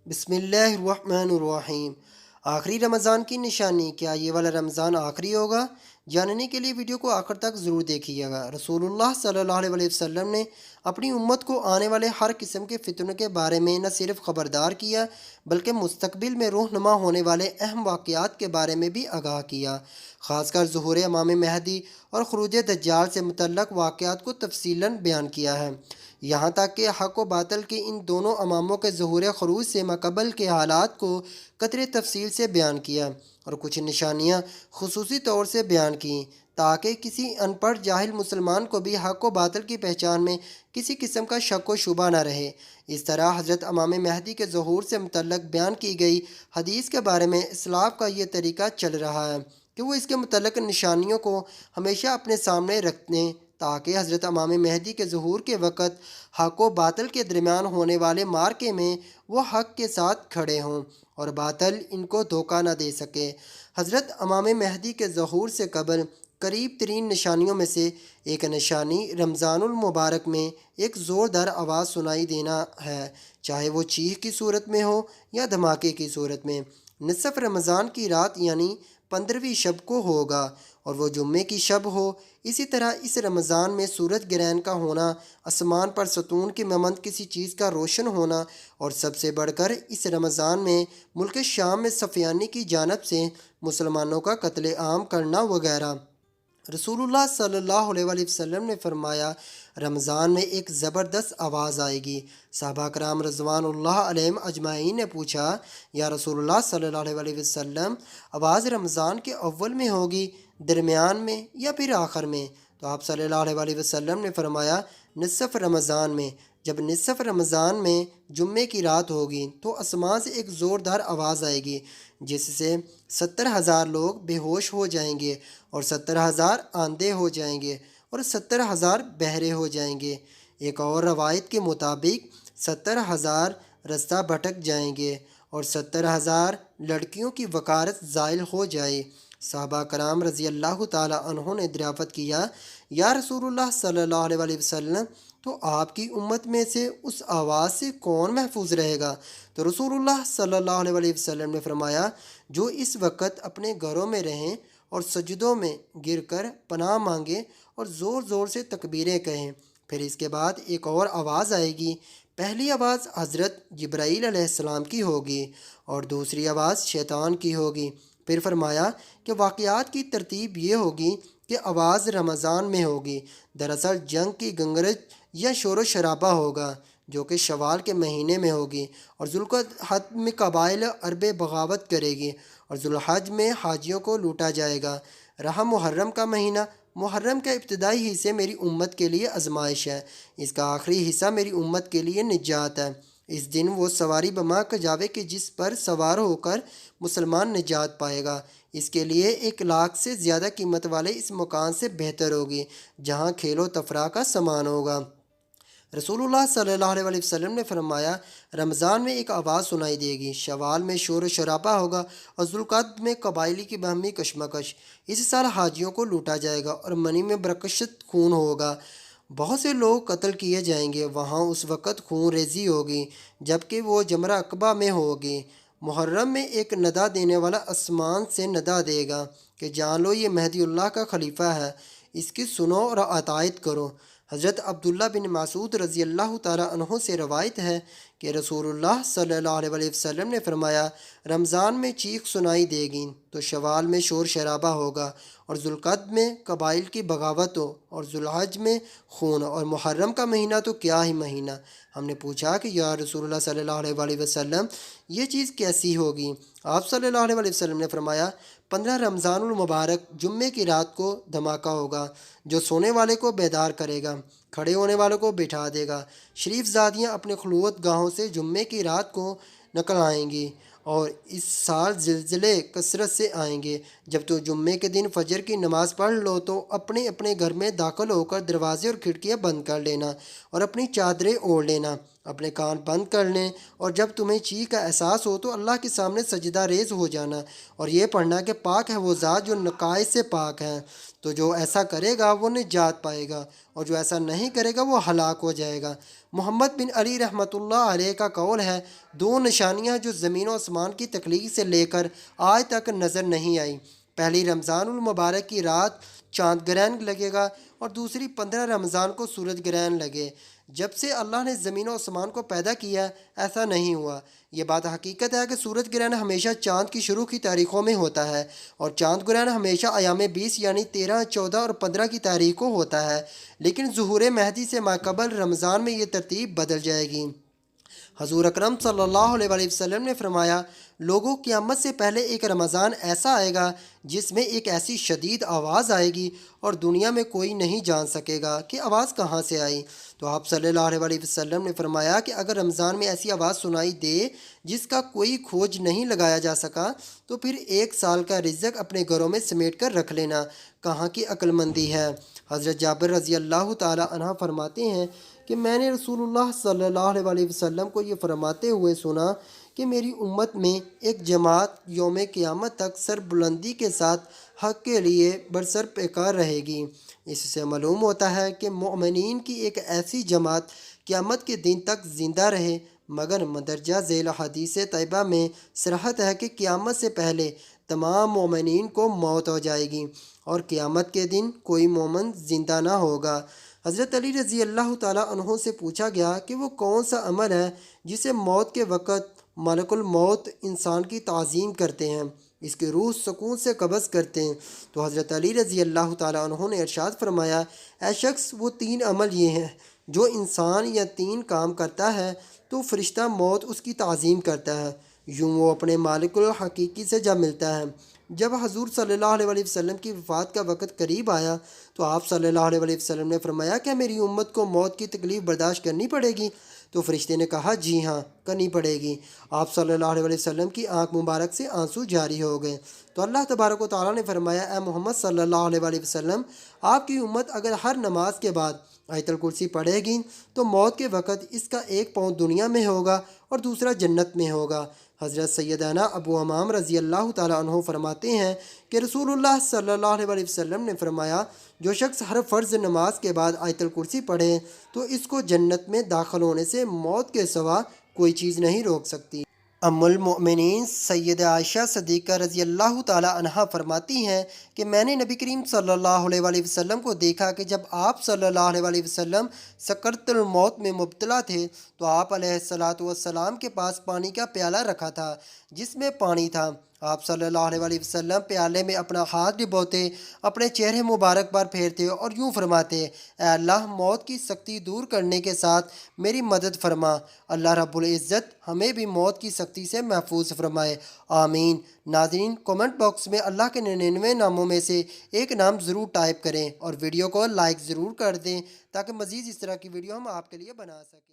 بسم اللہ الرحمن الرحیم۔ آخری رمضان کی نشانی، کیا یہ والا رمضان آخری ہوگا؟ جاننے کے لیے ویڈیو کو آخر تک ضرور دیکھیے گا۔ رسول اللہ صلی اللہ علیہ وسلم نے اپنی امت کو آنے والے ہر قسم کے فتنوں کے بارے میں نہ صرف خبردار کیا بلکہ مستقبل میں رونما ہونے والے اہم واقعات کے بارے میں بھی آگاہ کیا۔ خاص کر ظہور امام مہدی اور خروج دجال سے متعلق واقعات کو تفصیلاً بیان کیا ہے، یہاں تک کہ حق و باطل کے ان دونوں اماموں کے ظہور خروج سے ماقبل کے حالات کو قدر تفصیل سے بیان کیا اور کچھ نشانیاں خصوصی طور سے بیان کیں تاکہ کسی ان پڑھ جاہل مسلمان کو بھی حق و باطل کی پہچان میں کسی قسم کا شک و شبہ نہ رہے۔ اس طرح حضرت امام مہدی کے ظہور سے متعلق بیان کی گئی حدیث کے بارے میں اسلاف کا یہ طریقہ چل رہا ہے کہ وہ اس کے متعلق نشانیوں کو ہمیشہ اپنے سامنے رکھیں تاکہ حضرت امام مہدی کے ظہور کے وقت حق و باطل کے درمیان ہونے والے معرکے میں وہ حق کے ساتھ کھڑے ہوں اور باطل ان کو دھوکہ نہ دے سکے۔ حضرت امام مہدی کے ظہور سے قبل قریب ترین نشانیوں میں سے ایک نشانی رمضان المبارک میں ایک زوردار آواز سنائی دینا ہے، چاہے وہ چیخ کی صورت میں ہو یا دھماکے کی صورت میں۔ نصف رمضان کی رات یعنی 15ویں شب کو ہوگا اور وہ جمعے کی شب ہو۔ اسی طرح اس رمضان میں سورج گرہن کا ہونا، آسمان پر ستون کی مانند کسی چیز کا روشن ہونا اور سب سے بڑھ کر اس رمضان میں ملک شام میں سفیانی کی جانب سے مسلمانوں کا قتل عام کرنا وغیرہ۔ رسول اللہ صلی اللہ علیہ وآلہ وسلم نے فرمایا، رمضان میں ایک زبردست آواز آئے گی۔ صحابہ کرام رضوان اللہ علیہم اجمعین نے پوچھا، یا رسول اللہ صلی اللہ علیہ وآلہ وسلم، آواز رمضان کے اول میں ہوگی، درمیان میں یا پھر آخر میں؟ تو آپ صلی اللہ علیہ وآلہ وسلم نے فرمایا، نصف رمضان میں۔ جب نصف رمضان میں جمعے کی رات ہوگی تو آسمان سے ایک زوردار آواز آئے گی جس سے 70,000 لوگ بے ہوش ہو جائیں گے اور 70,000 اندھے ہو جائیں گے اور 70,000 بہرے ہو جائیں گے۔ ایک اور روایت کے مطابق 70,000 رستہ بھٹک جائیں گے اور 70,000 لڑکیوں کی وقارت زائل ہو جائے۔ صحابہ کرام رضی اللہ تعالیٰ عنہ نے دریافت کیا، یا رسول اللہ صلی اللہ علیہ وآلہ وسلم، تو آپ کی امت میں سے اس آواز سے کون محفوظ رہے گا؟ تو رسول اللہ صلی اللہ علیہ وآلہ وسلم نے فرمایا، جو اس وقت اپنے گھروں میں رہیں اور سجدوں میں گر کر پناہ مانگے اور زور زور سے تکبیریں کہیں۔ پھر اس کے بعد ایک اور آواز آئے گی۔ پہلی آواز حضرت جبرائیل علیہ السلام کی ہوگی اور دوسری آواز شیطان کی ہوگی۔ پھر فرمایا کہ واقعات کی ترتیب یہ ہوگی کہ آواز رمضان میں ہوگی۔ دراصل جنگ کی گنگرج یا شور و شرابہ ہوگا جو کہ شوال کے مہینے میں ہوگی اور ذوالقعدہ میں قبائل عرب بغاوت کرے گی اور ذوالحج میں حاجیوں کو لوٹا جائے گا۔ رہا محرم کا مہینہ، محرم کا ابتدائی حصے میری امت کے لیے آزمائش ہے، اس کا آخری حصہ میری امت کے لیے نجات ہے۔ اس دن وہ سواری بما کجاوے کہ جس پر سوار ہو کر مسلمان نجات پائے گا، اس کے لیے 1,00,000 سے زیادہ قیمت والے اس مکان سے بہتر ہوگی جہاں کھیل و تفریح کا سامان ہوگا۔ رسول اللہ صلی اللہ علیہ وسلم نے فرمایا، رمضان میں ایک آواز سنائی دے گی، شوال میں شور و شرابہ ہوگا اور ذوالقعدہ میں قبائلی کی باہمی کشمکش۔ اس سال حاجیوں کو لوٹا جائے گا اور منی میں برکشت خون ہوگا، بہت سے لوگ قتل کیے جائیں گے، وہاں اس وقت خون ریزی ہوگی جبکہ وہ جمرہ عقبہ میں ہوگی۔ محرم میں ایک ندا دینے والا آسمان سے ندا دے گا کہ جان لو یہ مہدی اللہ کا خلیفہ ہے، اس کی سنو اور اطاعت کرو۔ حضرت عبداللہ بن مسعود رضی اللہ تعالیٰ عنہ سے روایت ہے کہ رسول اللہ صلی اللہ علیہ وسلم نے فرمایا، رمضان میں چیخ سنائی دے گی تو شوال میں شور شرابہ ہوگا اور ذوالقعدہ میں قبائل کی بغاوت ہو اور ذوالحج میں خون، اور محرم کا مہینہ تو کیا ہی مہینہ۔ ہم نے پوچھا کہ یا رسول اللہ صلی اللہ علیہ وسلم، یہ چیز کیسی ہوگی؟ آپ صلی اللہ علیہ وسلم نے فرمایا، 15 رمضان المبارک جمعے کی رات کو دھماکہ ہوگا جو سونے والے کو بیدار کرے گا، کھڑے ہونے والوں کو بٹھا دے گا۔ شریف زادیاں اپنے خلوت گاہوں سے جمعے کی رات کو نکل آئیں گی اور اس سال زلزلے کثرت سے آئیں گے۔ جب تو جمعے کے دن فجر کی نماز پڑھ لو تو اپنے اپنے گھر میں داخل ہو کر دروازے اور کھڑکیاں بند کر لینا اور اپنی چادریں اوڑھ لینا، اپنے کان بند کر لیں، اور جب تمہیں چیخ کا احساس ہو تو اللہ کے سامنے سجدہ ریز ہو جانا اور یہ پڑھنا کہ پاک ہے وہ ذات جو نقائص سے پاک ہے، تو جو ایسا کرے گا وہ نجات پائے گا، اور جو ایسا نہیں کرے گا وہ ہلاک ہو جائے گا۔ محمد بن علی رحمۃ اللہ علیہ کا قول ہے، دو نشانیاں جو زمین و آسمان کی تخلیق سے لے کر آج تک نظر نہیں آئی، پہلی رمضان المبارک کی رات چاند گرہن لگے گا، اور دوسری 15 رمضان کو سورج گرہن لگے۔ جب سے اللہ نے زمین و آسمان کو پیدا کیا ایسا نہیں ہوا۔ یہ بات حقیقت ہے کہ سورج گرہن ہمیشہ چاند کی شروع کی تاریخوں میں ہوتا ہے، اور چاند گرہن ہمیشہ ایام 20 یعنی 13، 14 اور 15 کی تاریخ کو ہوتا ہے، لیکن ظہور مہدی سے ماقبل رمضان میں یہ ترتیب بدل جائے گی۔ حضور اکرم صلی اللہ علیہ وآلہ وسلم نے فرمایا، لوگوں قیامت سے پہلے ایک رمضان ایسا آئے گا جس میں ایک ایسی شدید آواز آئے گی اور دنیا میں کوئی نہیں جان سکے گا کہ آواز کہاں سے آئی۔ تو آپ صلی اللہ علیہ وآلہ وسلم نے فرمایا کہ اگر رمضان میں ایسی آواز سنائی دے جس کا کوئی کھوج نہیں لگایا جا سکا تو پھر 1 سال کا رزق اپنے گھروں میں سمیٹ کر رکھ لینا۔ کہاں کی عقل مندی ہے۔ حضرت جابر رضی اللہ تعالی عنہ فرماتے ہیں کہ میں نے رسول اللہ صلی اللہ علیہ وآلہ وسلم کو یہ فرماتے ہوئے سنا کہ میری امت میں ایک جماعت یوم قیامت تک سر بلندی کے ساتھ حق کے لیے برسر پیکار رہے گی۔ اس سے معلوم ہوتا ہے کہ مومنین کی ایک ایسی جماعت قیامت کے دن تک زندہ رہے، مگر مندرجہ ذیل حدیث طیبہ میں صراحت ہے کہ قیامت سے پہلے تمام مومنین کو موت ہو جائے گی اور قیامت کے دن کوئی مومن زندہ نہ ہوگا۔ حضرت علی رضی اللہ تعالیٰ عنہ سے پوچھا گیا کہ وہ کون سا عمل ہے جسے موت کے وقت ملک الموت انسان کی تعظیم کرتے ہیں، اس کی روح سکون سے قبض کرتے ہیں؟ تو حضرت علی رضی اللہ تعالیٰ عنہ نے ارشاد فرمایا، اے شخص، وہ 3 عمل یہ ہیں، جو انسان یا 3 کام کرتا ہے تو فرشتہ موت اس کی تعظیم کرتا ہے، یوں وہ اپنے مالک الحقیقی سے جب ملتا ہے۔ جب حضور صلی اللہ علیہ وآلہ وسلم کی وفات کا وقت قریب آیا تو آپ صلی اللہ علیہ وآلہ وسلم نے فرمایا، کیا میری امت کو موت کی تکلیف برداشت کرنی پڑے گی؟ تو فرشتے نے کہا، جی ہاں، کرنی پڑے گی۔ آپ صلی اللہ علیہ وآلہ وسلم کی آنکھ مبارک سے آنسو جاری ہو گئے۔ تو اللہ تبارک و تعالیٰ نے فرمایا، اے محمد صلی اللہ علیہ وآلہ وسلم، آپ کی امت اگر ہر نماز کے بعد آیت الکرسی پڑھے گی تو موت کے وقت اس کا 1 پاؤں دنیا میں ہوگا اور دوسرا جنت میں ہوگا۔ حضرت سیدنا ابو امام رضی اللہ تعالیٰ عنہ فرماتے ہیں کہ رسول اللہ صلی اللہ علیہ وآلہ وسلم نے فرمایا، جو شخص ہر فرض نماز کے بعد آیت الکرسی پڑھے تو اس کو جنت میں داخل ہونے سے موت کے سوا کوئی چیز نہیں روک سکتی۔ ام المؤمنین سیدہ عائشہ صدیقہ رضی اللہ تعالی عنہا فرماتی ہیں کہ میں نے نبی کریم صلی اللہ علیہ وآلہ وسلم کو دیکھا کہ جب آپ صلی اللہ علیہ وآلہ وسلم سکرۃ الموت میں مبتلا تھے تو آپ علیہ الصلاۃ والسلام کے پاس پانی کا پیالہ رکھا تھا جس میں پانی تھا۔ آپ صلی اللہ علیہ وآلہ وسلم پیالے میں اپنا ہاتھ ڈبوتے، اپنے چہرے مبارک پر پھیرتے اور یوں فرماتے، اے اللہ، موت کی سختی دور کرنے کے ساتھ میری مدد فرما۔ اللہ رب العزت ہمیں بھی موت کی سختی سے محفوظ فرمائے، آمین۔ ناظرین، کومنٹ باکس میں اللہ کے 99 ناموں میں سے ایک نام ضرور ٹائپ کریں اور ویڈیو کو لائک ضرور کر دیں تاکہ مزید اس طرح کی ویڈیو ہم آپ کے لیے بنا سکیں۔